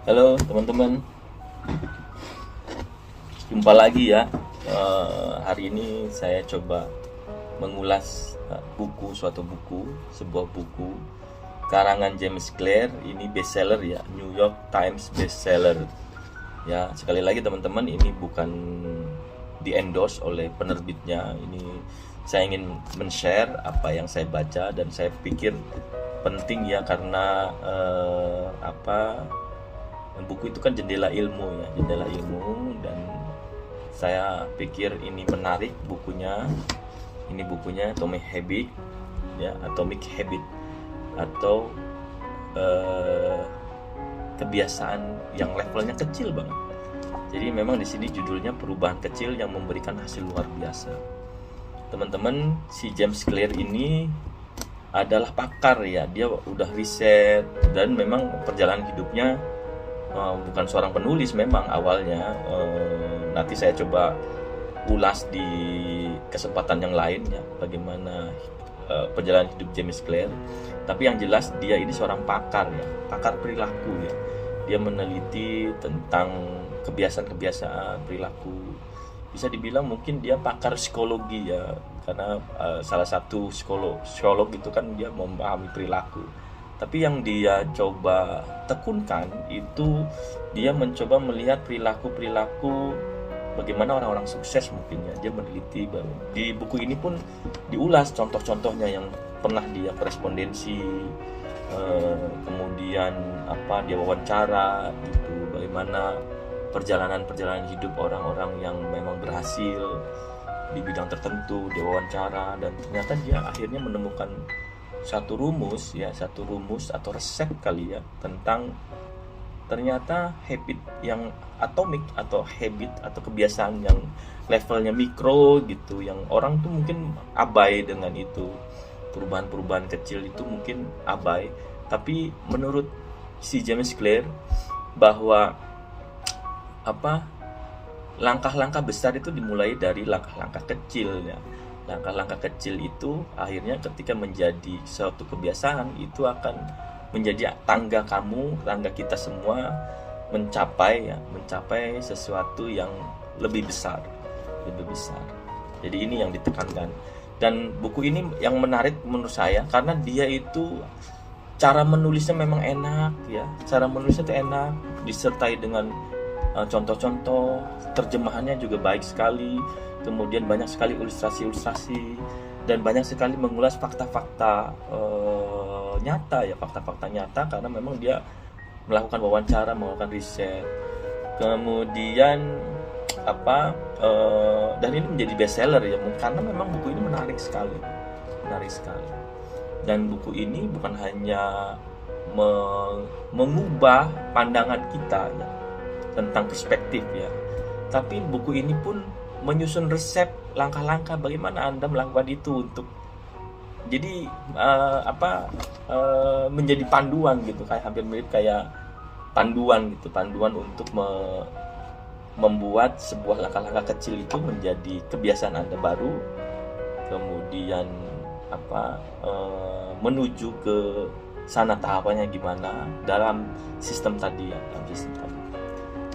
Halo teman-teman, jumpa lagi ya. Hari ini saya coba mengulas suatu buku, sebuah buku karangan James Clear. Ini bestseller ya, New York Times bestseller. Ya, sekali lagi teman-teman, ini bukan di endorse oleh penerbitnya. Ini saya ingin men-share apa yang saya baca dan saya pikir penting ya, karena buku itu kan jendela ilmu ya, jendela ilmu, dan saya pikir ini menarik bukunya. Ini bukunya Atomic Habit ya, Atomic Habit atau kebiasaan yang levelnya kecil banget. Jadi memang di sini judulnya perubahan kecil yang memberikan hasil luar biasa. Teman-teman, si James Clear ini adalah pakar ya, dia udah riset dan memang perjalanan hidupnya bukan seorang penulis memang awalnya. Nanti saya coba ulas di kesempatan yang lain ya, bagaimana perjalanan hidup James Clear. Tapi yang jelas dia ini seorang pakar ya, pakar perilaku ya. Dia meneliti tentang kebiasaan-kebiasaan perilaku. Bisa dibilang mungkin dia pakar psikologi ya, karena salah satu psikolog itu kan dia memahami perilaku. Tapi yang dia coba tekunkan itu, dia mencoba melihat perilaku-perilaku bagaimana orang-orang sukses mungkin ya. Dia meneliti, di buku ini pun diulas contoh-contohnya yang pernah dia korespondensi, kemudian dia wawancara gitu, bagaimana perjalanan hidup orang-orang yang memang berhasil di bidang tertentu, dia wawancara, dan ternyata dia akhirnya menemukan satu rumus atau resep kali ya, tentang ternyata habit yang atomik atau habit atau kebiasaan yang levelnya mikro gitu, yang orang tuh mungkin abai dengan itu. Perubahan-perubahan kecil itu mungkin abai, tapi menurut si James Clear bahwa langkah-langkah besar itu dimulai dari langkah-langkah kecil ya. Langkah-langkah kecil itu akhirnya ketika menjadi suatu kebiasaan, itu akan menjadi tangga kita semua mencapai sesuatu yang lebih besar. Jadi ini yang ditekankan. Dan buku ini yang menarik menurut saya karena dia itu cara menulisnya memang enak ya. Cara menulisnya itu enak, disertai dengan contoh-contoh, terjemahannya juga baik sekali. Kemudian banyak sekali ilustrasi-ilustrasi dan banyak sekali mengulas fakta-fakta nyata ya, fakta-fakta nyata, karena memang dia melakukan wawancara, melakukan riset. Kemudian dan ini menjadi bestseller ya, karena memang buku ini menarik sekali. Dan buku ini bukan hanya mengubah pandangan kita ya tentang perspektif ya, tapi buku ini pun menyusun resep langkah-langkah bagaimana Anda melakukan itu untuk jadi menjadi panduan gitu, kayak hampir mirip kayak panduan untuk membuat sebuah langkah-langkah kecil itu menjadi kebiasaan Anda baru, kemudian menuju ke sana tahapannya gimana dalam sistem tadi ya,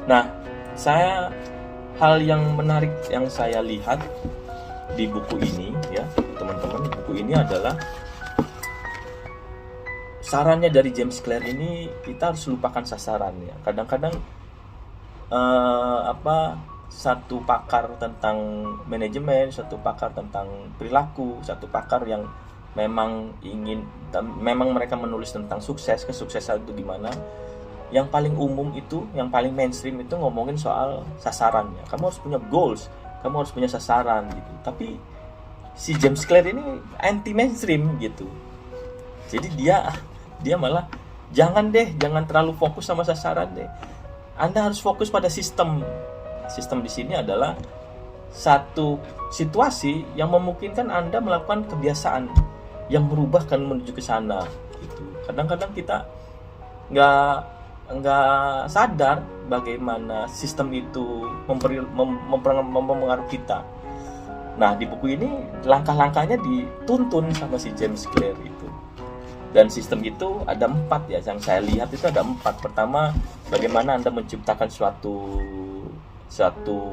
Nah, hal yang menarik yang saya lihat di buku ini ya, teman-teman, buku ini adalah sarannya dari James Clear ini, kita harus lupakan sasaran ya. Kadang-kadang satu pakar tentang manajemen, satu pakar tentang perilaku, satu pakar yang memang mereka menulis tentang kesuksesan itu gimana. Yang paling umum itu, yang paling mainstream itu ngomongin soal sasarannya. Kamu harus punya goals, kamu harus punya sasaran gitu. Tapi si James Clear ini anti mainstream gitu. Jadi dia malah jangan terlalu fokus sama sasaran deh. Anda harus fokus pada sistem. Sistem di sini adalah satu situasi yang memungkinkan Anda melakukan kebiasaan yang merubahkan menuju ke sana gitu. Kadang-kadang kita nggak sadar bagaimana sistem itu mempengaruhi kita. Nah, di buku ini langkah-langkahnya dituntun sama si James Clear itu. Dan sistem itu ada 4 ya, yang saya lihat itu ada 4. Pertama, bagaimana Anda menciptakan suatu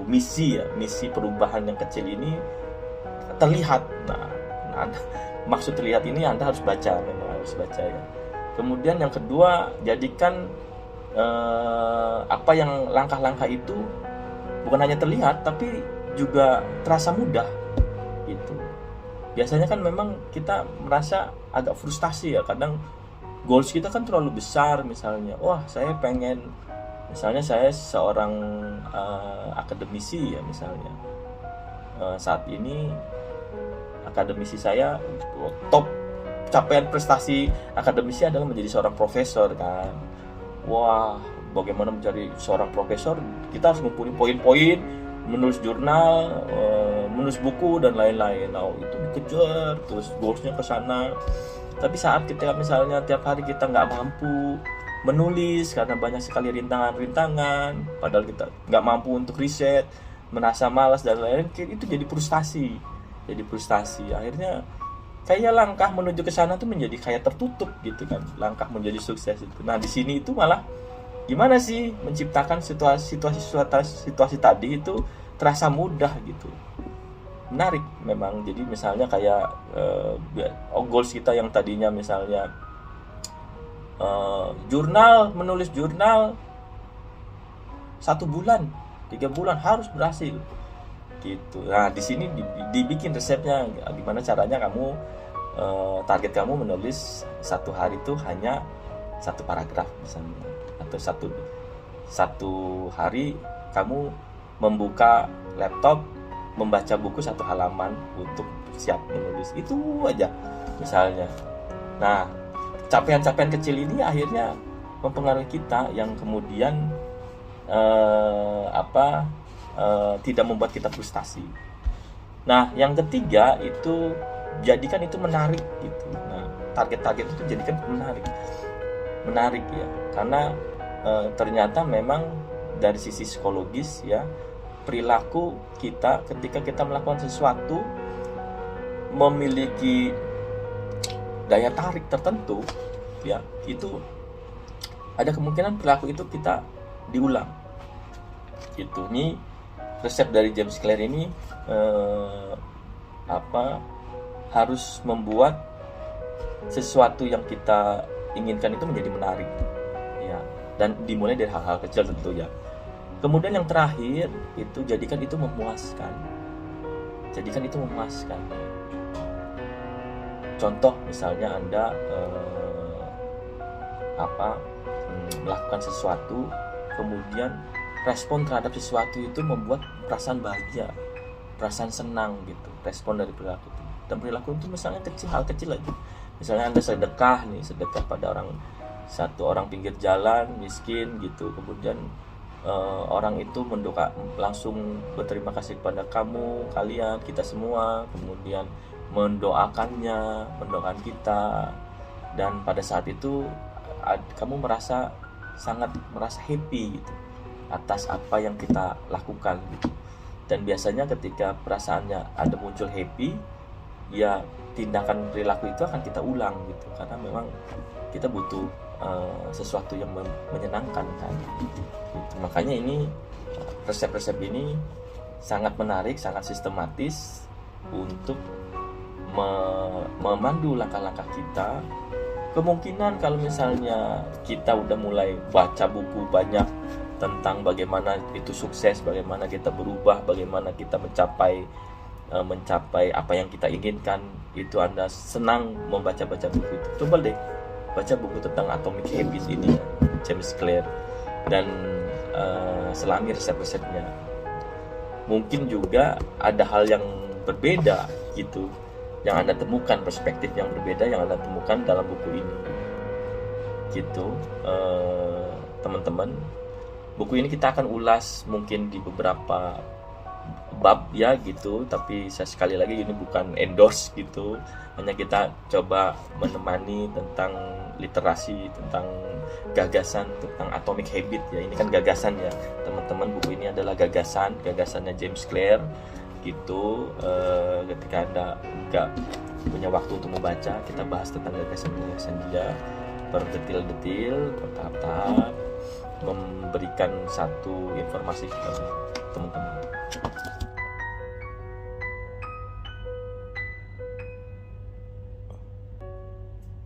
misi ya, misi perubahan yang kecil ini terlihat. Nah, maksud terlihat ini Anda harus baca, memang harus baca ya. Kemudian yang kedua, jadikan apa yang langkah-langkah itu bukan hanya terlihat tapi juga terasa mudah gitu. Biasanya kan memang kita merasa agak frustasi ya, kadang goals kita kan terlalu besar. Misalnya, wah saya pengen, misalnya saya seorang akademisi ya, misalnya saat ini akademisi saya top, capaian prestasi akademisi adalah menjadi seorang profesor kan. Wah, bagaimana menjadi seorang profesor, kita harus mempunyai poin-poin, menulis jurnal, menulis buku dan lain-lain. Nah, itu dikejar terus goalsnya ke sana. Tapi saat kita misalnya tiap hari kita nggak mampu menulis karena banyak sekali rintangan, padahal kita nggak mampu untuk riset, merasa malas dan lain-lain, itu jadi frustasi. Akhirnya kayak langkah menuju ke sana tuh menjadi kayak tertutup gitu kan, langkah menjadi sukses itu. Nah, di sini itu malah gimana sih menciptakan situasi tadi itu terasa mudah gitu, menarik memang. Jadi misalnya kayak goals kita yang tadinya misalnya menulis jurnal 1 bulan, 3 bulan harus berhasil gitu. Nah, di sini dibikin resepnya, gimana caranya kamu target kamu menulis 1 hari itu hanya 1 paragraf misalnya, atau satu hari kamu membuka laptop, membaca buku 1 halaman untuk siap menulis, itu aja misalnya. Nah, capaian-capaian kecil ini akhirnya mempengaruhi kita, yang kemudian tidak membuat kita frustasi. Nah, yang ketiga itu jadikan itu menarik gitu. Nah, target-target itu jadikan menarik ya, karena ternyata memang dari sisi psikologis ya, perilaku kita ketika kita melakukan sesuatu memiliki daya tarik tertentu ya, itu ada kemungkinan perilaku itu kita diulang gitu. Ini resep dari James Clear ini harus membuat sesuatu yang kita inginkan itu menjadi menarik ya, dan dimulai dari hal-hal kecil tentu ya. Kemudian yang terakhir itu jadikan itu memuaskan. Contoh misalnya Anda melakukan sesuatu, kemudian respon terhadap sesuatu itu membuat perasaan bahagia, perasaan senang gitu, respon dari perilaku itu. Dan perilaku itu misalnya hal kecil aja. Misalnya Anda sedekah pada satu orang pinggir jalan miskin gitu, kemudian orang itu langsung berterima kasih kepada kalian, kita semua, kemudian mendoakan kita, dan pada saat itu kamu sangat merasa happy gitu atas apa yang kita lakukan gitu. Dan biasanya ketika perasaannya ada muncul happy, ya tindakan perilaku itu akan kita ulang gitu, karena memang kita butuh sesuatu yang menyenangkan kan gitu. Makanya ini resep-resep ini sangat menarik, sangat sistematis untuk memandu langkah-langkah kita. Kemungkinan kalau misalnya kita udah mulai baca buku banyak tentang bagaimana itu sukses, bagaimana kita berubah, bagaimana kita mencapai apa yang kita inginkan, itu Anda senang membaca-baca buku itu, coba deh baca buku tentang Atomic Habits ini, James Clear, dan selami resep-resepnya. Mungkin juga ada hal yang berbeda gitu, yang Anda temukan, perspektif yang berbeda yang Anda temukan dalam buku ini gitu. Teman-teman, buku ini kita akan ulas mungkin di beberapa bab ya gitu, tapi saya sekali lagi ini bukan endorse gitu, hanya kita coba menemani tentang literasi, tentang gagasan tentang Atomic Habit ya. Ini kan gagasannya teman-teman, buku ini adalah gagasannya James Clear gitu. Ketika Anda punya waktu untuk membaca, kita bahas tentang gagasan-gagasan dia per detil-detil, per tahap-tahap, memberikan satu informasi kepada teman-teman.